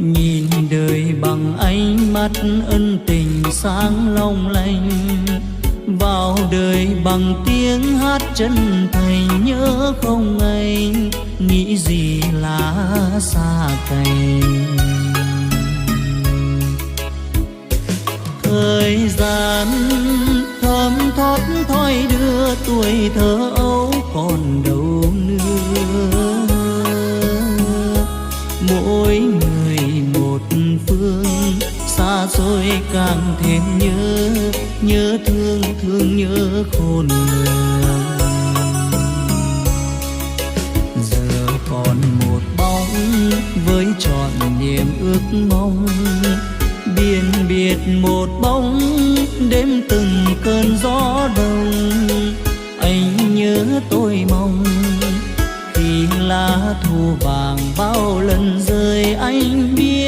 nhìn đời bằng ánh mắt ân tình sáng long lanh, vào đời bằng tiếng hát chân thành nhớ không anh, nghĩ gì lá xa cành. Thời gian thơm thót thoi đưa tuổi thơ ấu còn đâu nữa, mỗi người một phương xa xôi càng thêm nhớ, nhớ thương thương nhớ khôn lường. Giờ còn một bóng với trọn niềm ước mong, biển biệt một bóng đêm từng cơn gió đông. Anh nhớ tôi mong khi lá thu vàng bao lần rơi anh biết